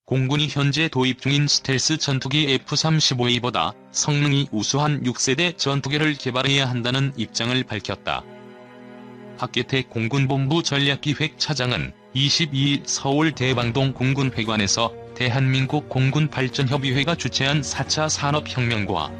공군이 현재 도입 중인 스텔스 전투기 F-35A보다 성능이 우수한 6세대 전투기를 개발해야 한다는 입장을 밝혔다. 박계택 공군본부 전략기획차장은 22일 서울 대방동 공군회관에서 대한민국 공군발전협의회가 주최한 4차 산업혁명과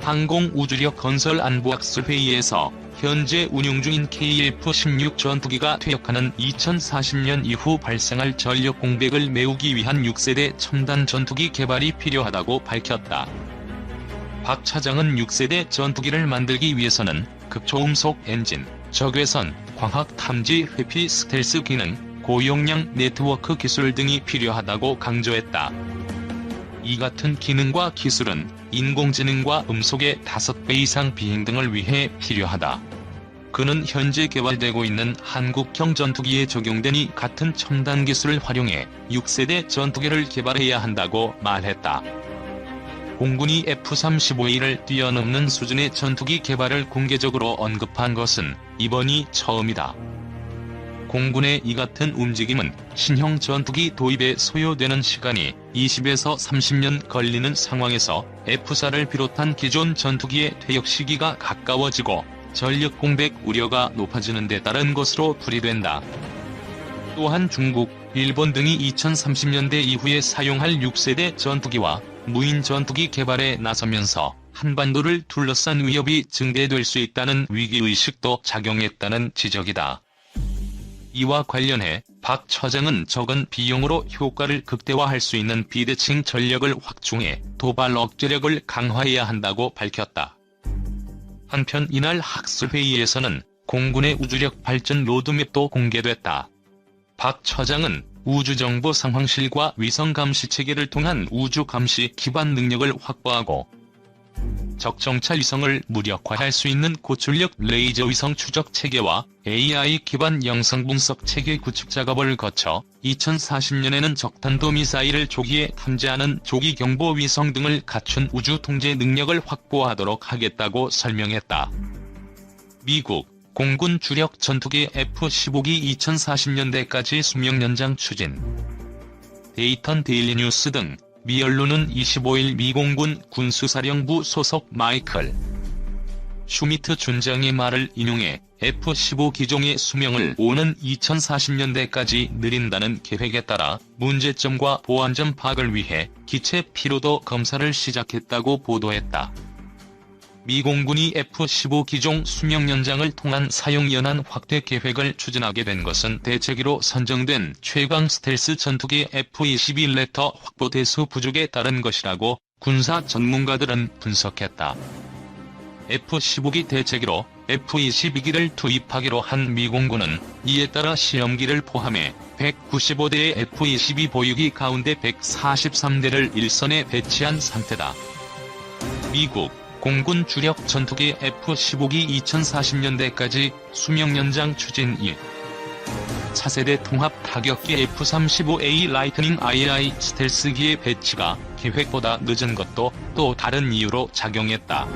항공우주력 건설 안보학술회의에서 현재 운용 중인 KF-16 전투기가 퇴역하는 2040년 이후 발생할 전력 공백을 메우기 위한 6세대 첨단 전투기 개발이 필요하다고 밝혔다. 박 차장은 6세대 전투기를 만들기 위해서는 극초음속 엔진, 적외선, 광학 탐지 회피 스텔스 기능, 고용량 네트워크 기술 등이 필요하다고 강조했다. 이 같은 기능과 기술은 인공지능과 음속의 5배 이상 비행 등을 위해 필요하다. 그는 현재 개발되고 있는 한국형 전투기에 적용되니 같은 첨단 기술을 활용해 6세대 전투기를 개발해야 한다고 말했다. 공군이 F-35A를 뛰어넘는 수준의 전투기 개발을 공개적으로 언급한 것은 이번이 처음이다. 공군의 이 같은 움직임은 신형 전투기 도입에 소요되는 시간이 20에서 30년 걸리는 상황에서 F-4를 비롯한 기존 전투기의 퇴역 시기가 가까워지고 전력 공백 우려가 높아지는 데 따른 것으로 풀이된다. 또한 중국, 일본 등이 2030년대 이후에 사용할 6세대 전투기와 무인 전투기 개발에 나서면서 한반도를 둘러싼 위협이 증대될 수 있다는 위기의식도 작용했다는 지적이다. 이와 관련해 박 처장은 적은 비용으로 효과를 극대화할 수 있는 비대칭 전력을 확충해 도발 억제력을 강화해야 한다고 밝혔다. 한편 이날 학술회의에서는 공군의 우주력 발전 로드맵도 공개됐다. 박 처장은 우주정보 상황실과 위성감시체계를 통한 우주감시 기반 능력을 확보하고 적정찰 위성을 무력화할 수 있는 고출력 레이저 위성 추적 체계와 AI 기반 영상 분석 체계 구축 작업을 거쳐 2040년에는 적탄도 미사일을 조기에 탐지하는 조기 경보 위성 등을 갖춘 우주 통제 능력을 확보하도록 하겠다고 설명했다. 미국 공군 주력 전투기 F-15기 2040년대까지 수명 연장 추진. 데이턴 데일리 뉴스 등 미 언론은 25일 미 공군 군수사령부 소속 마이클 슈미트 준장의 말을 인용해 F-15 기종의 수명을 오는 2040년대까지 늘린다는 계획에 따라 문제점과 보완점 파악을 위해 기체 피로도 검사를 시작했다고 보도했다. 미 공군이 F-15 기종 수명 연장을 통한 사용 연한 확대 계획을 추진하게 된 것은 대체기로 선정된 최강 스텔스 전투기 F-22 레터 확보 대수 부족에 따른 것이라고 군사 전문가들은 분석했다. F-15기 대체기로 F-22기를 투입하기로 한 미 공군은 이에 따라 시험기를 포함해 195대의 F-22 보유기 가운데 143대를 일선에 배치한 상태다. 미국 공군 주력 전투기 F-15기 2040년대까지 수명 연장 추진 1. 차세대 통합 타격기 F-35A 라이트닝 II 스텔스기의 배치가 계획보다 늦은 것도 또 다른 이유로 작용했다.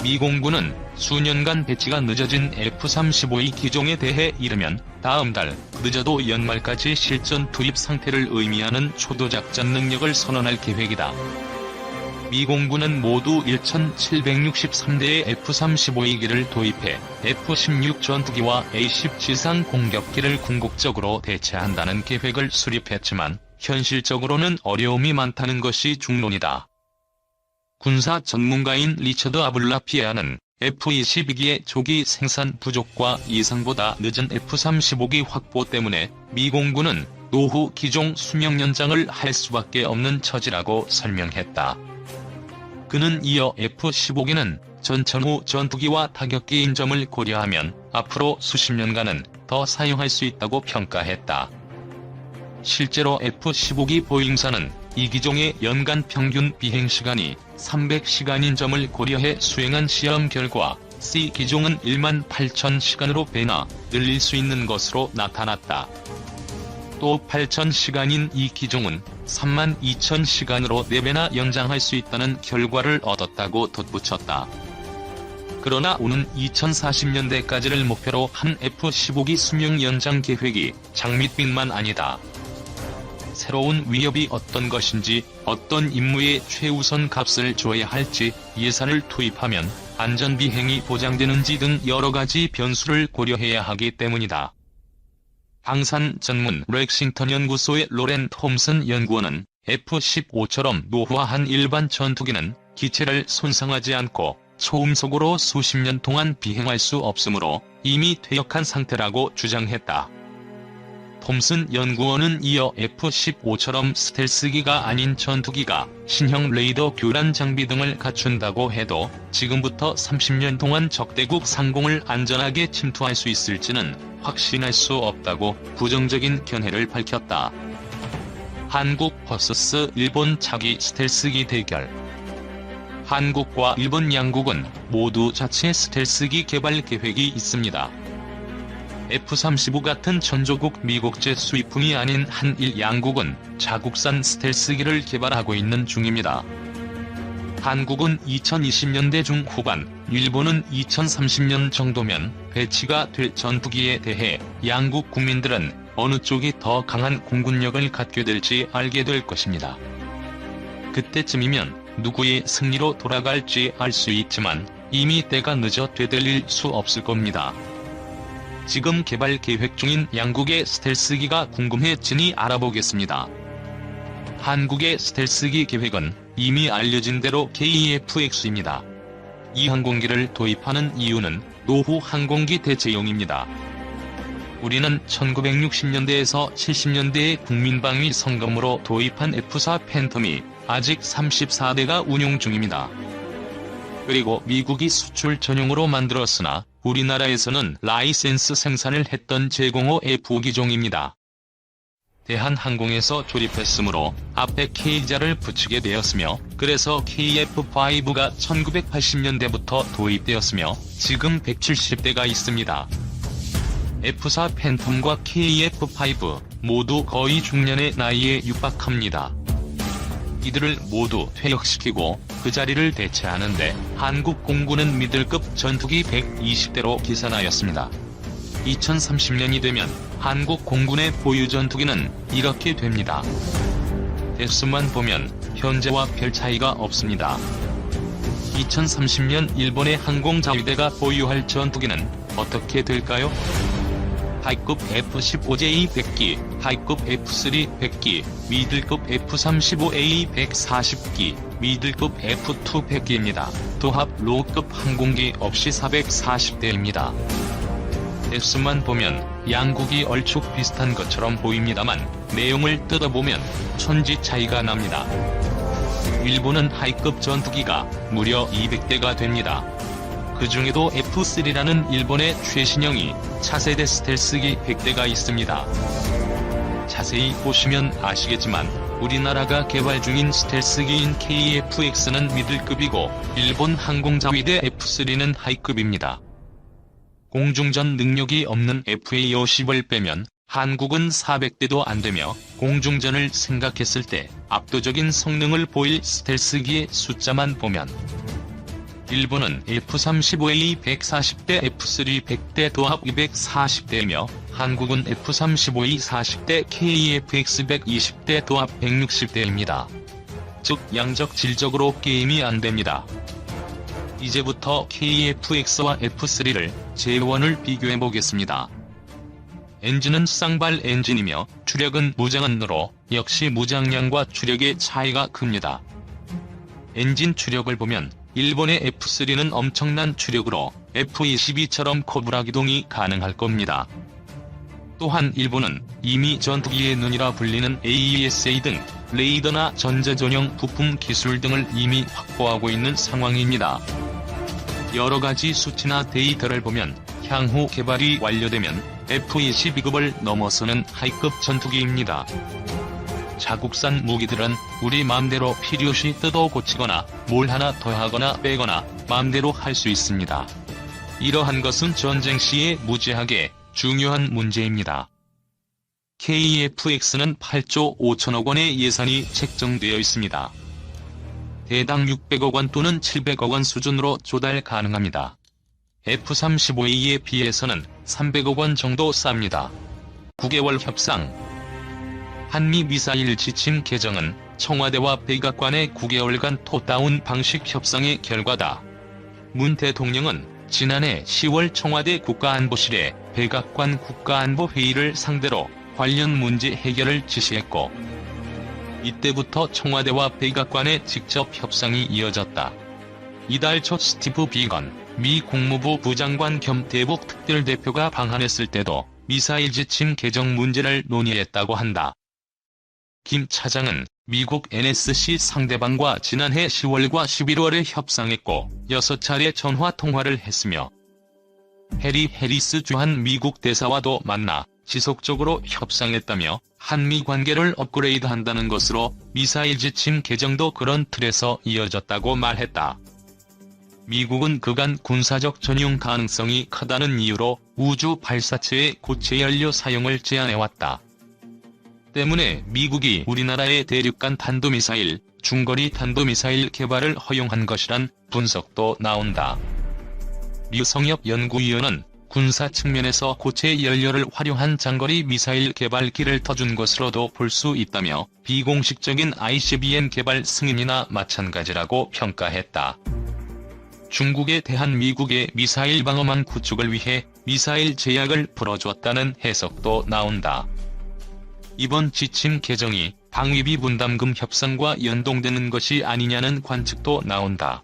미 공군은 수년간 배치가 늦어진 F-35A 기종에 대해 이르면 다음 달, 늦어도 연말까지 실전 투입 상태를 의미하는 초도작전 능력을 선언할 계획이다. 미 공군은 모두 1,763대의 F-35A기를 도입해 F-16 전투기와 A-10 지상 공격기를 궁극적으로 대체한다는 계획을 수립했지만 현실적으로는 어려움이 많다는 것이 중론이다. 군사 전문가인 리처드 아블라피에아는 F-22기의 조기 생산 부족과 예상보다 늦은 F-35기 확보 때문에 미 공군은 노후 기종 수명 연장을 할 수밖에 없는 처지라고 설명했다. 그는 이어 F-15기는 전천후 전투기와 타격기인 점을 고려하면 앞으로 수십 년간은 더 사용할 수 있다고 평가했다. 실제로 F-15기 보잉사는 이 기종의 연간 평균 비행시간이 300시간인 점을 고려해 수행한 시험 결과 C 기종은 18,000시간으로 배나 늘릴 수 있는 것으로 나타났다. 또 8,000시간인 이 기종은 32,000시간으로 4배나 연장할 수 있다는 결과를 얻었다고 덧붙였다. 그러나 오는 2040년대까지를 목표로 한 F-15기 수명 연장 계획이 장밋빛만 아니다. 새로운 위협이 어떤 것인지, 어떤 임무에 최우선 값을 줘야 할지, 예산을 투입하면 안전비행이 보장되는지 등 여러가지 변수를 고려해야 하기 때문이다. 방산 전문 렉싱턴 연구소의 로렌 톰슨 연구원은 F-15처럼 노후화한 일반 전투기는 기체를 손상하지 않고 초음속으로 수십 년 동안 비행할 수 없으므로 이미 퇴역한 상태라고 주장했다. 톰슨 연구원은 이어 F-15처럼 스텔스기가 아닌 전투기가 신형 레이더 교란 장비 등을 갖춘다고 해도 지금부터 30년 동안 적대국 상공을 안전하게 침투할 수 있을지는 확신할 수 없다고 부정적인 견해를 밝혔다. 한국 vs 일본 차기 스텔스기 대결. 한국과 일본 양국은 모두 자체 스텔스기 개발 계획이 있습니다. F-35 같은 전조국 미국제 수입품이 아닌 한일 양국은 자국산 스텔스기를 개발하고 있는 중입니다. 한국은 2020년대 중후반, 일본은 2030년 정도면 배치가 될 전투기에 대해 양국 국민들은 어느 쪽이 더 강한 공군력을 갖게 될지 알게 될 것입니다. 그때쯤이면 누구의 승리로 돌아갈지 알 수 있지만 이미 때가 늦어 되돌릴 수 없을 겁니다. 지금 개발 계획 중인 양국의 스텔스기가 궁금해지니 알아보겠습니다. 한국의 스텔스기 계획은 이미 알려진 대로 KF-X입니다. 이 항공기를 도입하는 이유는 노후 항공기 대체용입니다. 우리는 1960년대에서 70년대의 국민방위 성검으로 도입한 F-4 팬텀이 아직 34대가 운용 중입니다. 그리고 미국이 수출 전용으로 만들었으나 우리나라에서는 라이센스 생산을 했던 제공호 F-5 기종입니다. 대한항공에서 조립했으므로 앞에 K자를 붙이게 되었으며 그래서 KF-5가 1980년대부터 도입되었으며 지금 170대가 있습니다. F-4 팬텀과 KF-5 모두 거의 중년의 나이에 육박합니다. 이들을 모두 퇴역시키고 그 자리를 대체하는데 한국 공군은 미들급 전투기 120대로 계산하였습니다. 2030년이 되면 한국 공군의 보유 전투기는 이렇게 됩니다. 대수만 보면 현재와 별 차이가 없습니다. 2030년 일본의 항공자위대가 보유할 전투기는 어떻게 될까요? 하이급 F-15J 100기, 하이급 F-3 100기, 미들급 F-35A 140기, 미들급 F-2 100기입니다. 도합 로급 항공기 없이 440대입니다. 대수만 보면 양국이 얼추 비슷한 것처럼 보입니다만 내용을 뜯어보면 천지 차이가 납니다. 일본은 하이급 전투기가 무려 200대가 됩니다. 그 중에도 F-3라는 일본의 최신형이 차세대 스텔스기 100대가 있습니다. 자세히 보시면 아시겠지만 우리나라가 개발 중인 스텔스기인 KF-X는 미들급이고 일본 항공자위대 F-3는 하이급입니다. 공중전 능력이 없는 FA-50을 빼면 한국은 400대도 안되며 공중전을 생각했을 때 압도적인 성능을 보일 스텔스기의 숫자만 보면 일본은 F-35A 140대, F-3 100대 도합 240대이며 한국은 F-35E 40대, KF-X 120대 도합 160대입니다. 즉 양적 질적으로 게임이 안됩니다. 이제부터 KF-X와 F-3를 제1을 비교해보겠습니다. 엔진은 쌍발 엔진이며 추력은 무장한으로 역시 무장량과 추력의 차이가 큽니다. 엔진 추력을 보면 일본의 F-3는 엄청난 추력으로 F-22처럼 코브라 기동이 가능할 겁니다. 또한 일본은 이미 전투기의 눈이라 불리는 AESA 등 레이더나 전자전용 부품 기술 등을 이미 확보하고 있는 상황입니다. 여러가지 수치나 데이터를 보면 향후 개발이 완료되면 F-22급을 넘어서는 하이급 전투기입니다. 자국산 무기들은 우리 맘대로 필요시 뜯어 고치거나 뭘 하나 더하거나 빼거나 맘대로 할 수 있습니다. 이러한 것은 전쟁 시에 무지하게 중요한 문제입니다. KF-X는 8조 5천억 원의 예산이 책정되어 있습니다. 대당 600억 원 또는 700억 원 수준으로 조달 가능합니다. F-35A에 비해서는 300억 원 정도 쌉니다. 9개월 협상. 한미 미사일 지침 개정은 청와대와 백악관의 9개월간 톱다운 방식 협상의 결과다. 문 대통령은 지난해 10월 청와대 국가안보실에 백악관 국가안보회의를 상대로 관련 문제 해결을 지시했고, 이때부터 청와대와 백악관의 직접 협상이 이어졌다. 이달 초 스티브 비건 미 국무부 부장관 겸 대북 특별대표가 방한했을 때도 미사일 지침 개정 문제를 논의했다고 한다. 김 차장은 미국 NSC 상대방과 지난해 10월과 11월에 협상했고 6차례 전화통화를 했으며, 해리 해리스 주한 미국 대사와도 만나 지속적으로 협상했다며 한미 관계를 업그레이드한다는 것으로 미사일 지침 개정도 그런 틀에서 이어졌다고 말했다. 미국은 그간 군사적 전용 가능성이 크다는 이유로 우주 발사체의 고체 연료 사용을 제한해왔다. 때문에 미국이 우리나라의 대륙간 탄도미사일, 중거리 탄도미사일 개발을 허용한 것이란 분석도 나온다. 류성엽 연구위원은 군사 측면에서 고체 연료를 활용한 장거리 미사일 개발기를 터준 것으로도 볼 수 있다며 비공식적인 ICBM 개발 승인이나 마찬가지라고 평가했다. 중국에 대한 미국의 미사일 방어망 구축을 위해 미사일 제약을 풀어줬다는 해석도 나온다. 이번 지침 개정이 방위비 분담금 협상과 연동되는 것이 아니냐는 관측도 나온다.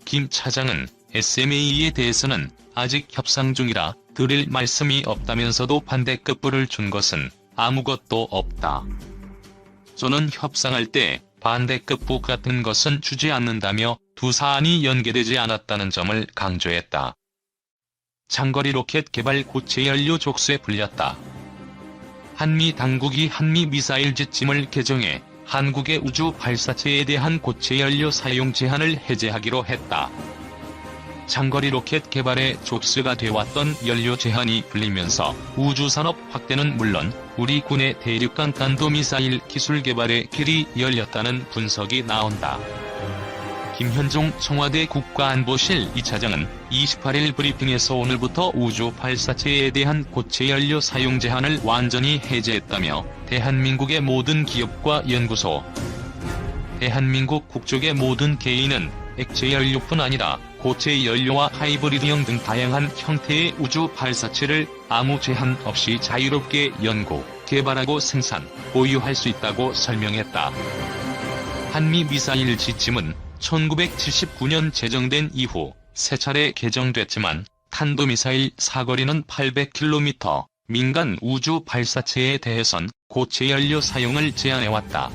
김 차장은 SMA에 대해서는 아직 협상 중이라 드릴 말씀이 없다면서도 반대급부를 준 것은 아무것도 없다. 저는 협상할 때 반대급부 같은 것은 주지 않는다며 두 사안이 연계되지 않았다는 점을 강조했다. 장거리 로켓 개발 고체 연료 족쇄 풀렸다. 한미 당국이 한미 미사일 지침을 개정해 한국의 우주 발사체에 대한 고체 연료 사용 제한을 해제하기로 했다. 장거리 로켓 개발에 족쇄가 돼왔던 연료 제한이 풀리면서 우주산업 확대는 물론 우리 군의 대륙간 탄도미사일 기술 개발의 길이 열렸다는 분석이 나온다. 김현종 청와대 국가안보실 2차장은 28일 브리핑에서 오늘부터 우주 발사체에 대한 고체 연료 사용 제한을 완전히 해제했다며 대한민국의 모든 기업과 연구소, 대한민국 국적의 모든 개인은 액체 연료뿐 아니라 고체 연료와 하이브리드형 등 다양한 형태의 우주 발사체를 아무 제한 없이 자유롭게 연구, 개발하고 생산, 보유할 수 있다고 설명했다. 한미 미사일 지침은 1979년 제정된 이후 3차례 개정됐지만 탄도미사일 사거리는 800km, 민간 우주 발사체에 대해선 고체 연료 사용을 제한해왔다.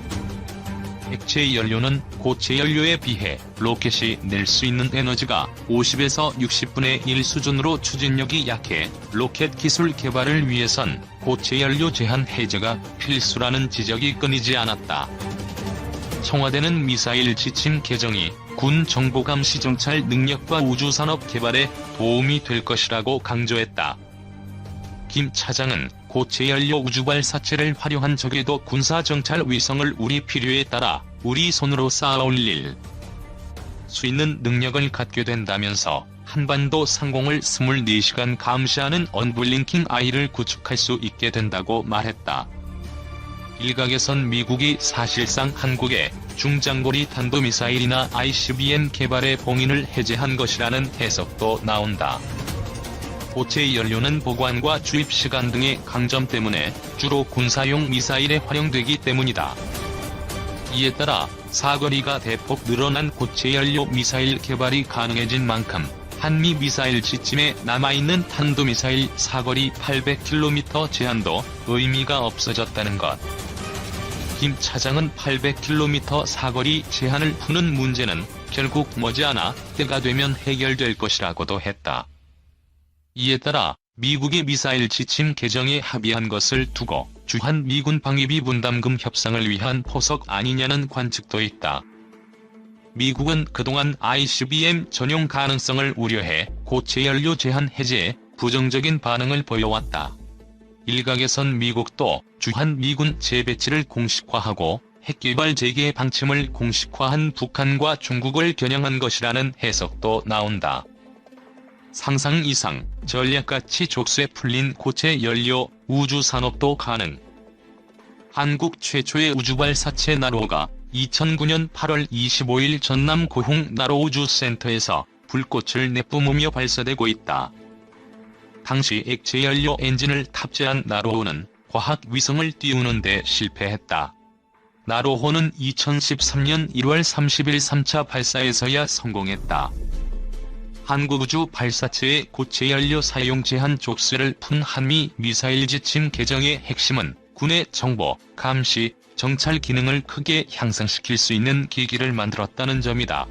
액체 연료는 고체 연료에 비해 로켓이 낼 수 있는 에너지가 50에서 60분의 1 수준으로 추진력이 약해 로켓 기술 개발을 위해선 고체 연료 제한 해제가 필수라는 지적이 끊이지 않았다. 청와대는 미사일 지침 개정이 군 정보 감시 정찰 능력과 우주산업 개발에 도움이 될 것이라고 강조했다. 김 차장은 고체 연료 우주발사체를 활용한 적에도 군사정찰 위성을 우리 필요에 따라 우리 손으로 쌓아 올릴 수 있는 능력을 갖게 된다면서 한반도 상공을 24시간 감시하는 언블링킹 아이를 구축할 수 있게 된다고 말했다. 일각에선 미국이 사실상 한국의 중장거리 탄도미사일이나 ICBM 개발의 봉인을 해제한 것이라는 해석도 나온다. 고체 연료는 보관과 주입 시간 등의 강점 때문에 주로 군사용 미사일에 활용되기 때문이다. 이에 따라 사거리가 대폭 늘어난 고체 연료 미사일 개발이 가능해진 만큼 한미 미사일 지침에 남아있는 탄도미사일 사거리 800km 제한도 의미가 없어졌다는 것. 김 차장은 800km 사거리 제한을 푸는 문제는 결국 머지않아 때가 되면 해결될 것이라고도 했다. 이에 따라 미국이 미사일 지침 개정에 합의한 것을 두고 주한 미군 방위비 분담금 협상을 위한 포석 아니냐는 관측도 있다. 미국은 그동안 ICBM 전용 가능성을 우려해 고체 연료 제한 해제에 부정적인 반응을 보여왔다. 일각에선 미국도 주한 미군 재배치를 공식화하고 핵개발 재개 방침을 공식화한 북한과 중국을 겨냥한 것이라는 해석도 나온다. 상상 이상 전략가치 족쇄 풀린 고체 연료 우주 산업도 가능. 한국 최초의 우주발사체 나로호가 2009년 8월 25일 전남 고흥 나로우주센터에서 불꽃을 내뿜으며 발사되고 있다. 당시 액체연료 엔진을 탑재한 나로호는 과학위성을 띄우는 데 실패했다. 나로호는 2013년 1월 30일 3차 발사에서야 성공했다. 한국우주 발사체의 고체연료 사용 제한 족쇄를 푼 한미 미사일 지침 개정의 핵심은 군의 정보, 감시, 정찰 기능을 크게 향상시킬 수 있는 기기를 만들었다는 점이다.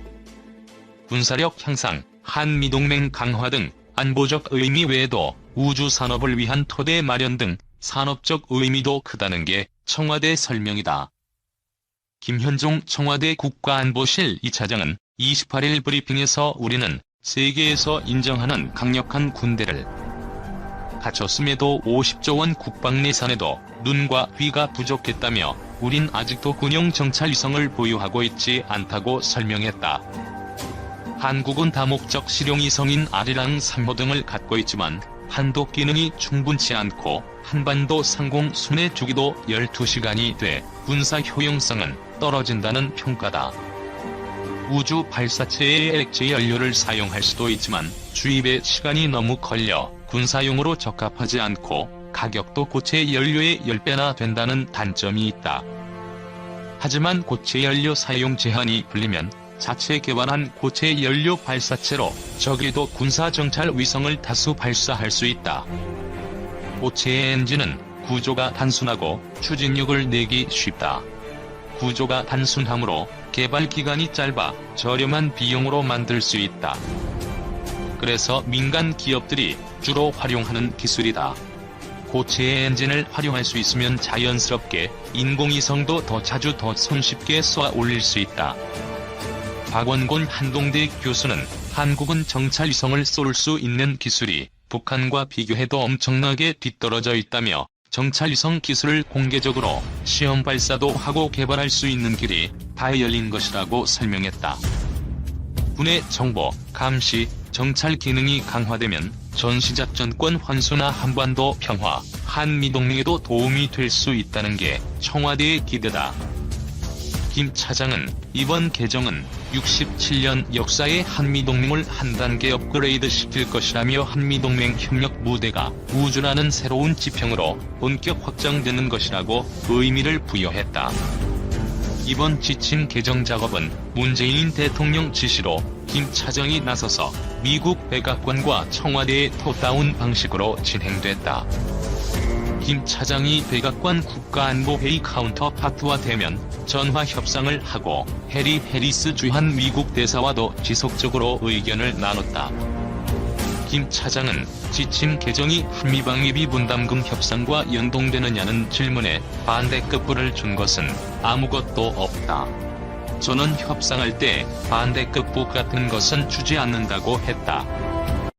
군사력 향상, 한미동맹 강화 등 안보적 의미 외에도 우주산업을 위한 토대 마련 등 산업적 의미도 크다는 게 청와대 설명이다. 김현종 청와대 국가안보실 2차장은 28일 브리핑에서 우리는 세계에서 인정하는 강력한 군대를 갖췄음에도 50조 원 국방 예산에도 눈과 귀가 부족했다며 우린 아직도 군용 정찰위성을 보유하고 있지 않다고 설명했다. 한국은 다목적 실용위성인 아리랑 3호 등을 갖고 있지만 판독 기능이 충분치 않고 한반도 상공 순회 주기도 12시간이 돼 군사 효용성은 떨어진다는 평가다. 우주 발사체의 액체 연료를 사용할 수도 있지만 주입에 시간이 너무 걸려 군사용으로 적합하지 않고 가격도 고체 연료의 10배나 된다는 단점이 있다. 하지만 고체 연료 사용 제한이 풀리면 자체 개발한 고체 연료 발사체로 적에도 군사 정찰 위성을 다수 발사할 수 있다. 고체 엔진은 구조가 단순하고 추진력을 내기 쉽다. 구조가 단순하므로 개발 기간이 짧아 저렴한 비용으로 만들 수 있다. 그래서 민간 기업들이 주로 활용하는 기술이다. 고체 엔진을 활용할 수 있으면 자연스럽게 인공위성도 더 자주 더 손쉽게 쏘아 올릴 수 있다. 박원곤 한동대 교수는 한국은 정찰위성을 쏠 수 있는 기술이 북한과 비교해도 엄청나게 뒤떨어져 있다며 정찰위성 기술을 공개적으로 시험 발사도 하고 개발할 수 있는 길이 다 열린 것이라고 설명했다. 군의 정보, 감시, 정찰 기능이 강화되면 전시작전권 환수나 한반도 평화, 한미동맹에도 도움이 될 수 있다는 게 청와대의 기대다. 김 차장은 이번 개정은 67년 역사의 한미동맹을 한 단계 업그레이드 시킬 것이라며 한미동맹 협력 무대가 우주라는 새로운 지평으로 본격 확장되는 것이라고 의미를 부여했다. 이번 지침 개정 작업은 문재인 대통령 지시로 김 차장이 나서서 미국 백악관과 청와대의 톱다운 방식으로 진행됐다. 김 차장이 백악관 국가안보회의 카운터파트와 대면 전화 협상을 하고 해리 해리스 주한 미국 대사와도 지속적으로 의견을 나눴다. 김 차장은 지침 개정이 한미방위비 분담금 협상과 연동되느냐는 질문에 반대급부를 준 것은 아무것도 없다. 저는 협상할 때 반대급부 같은 것은 주지 않는다고 했다.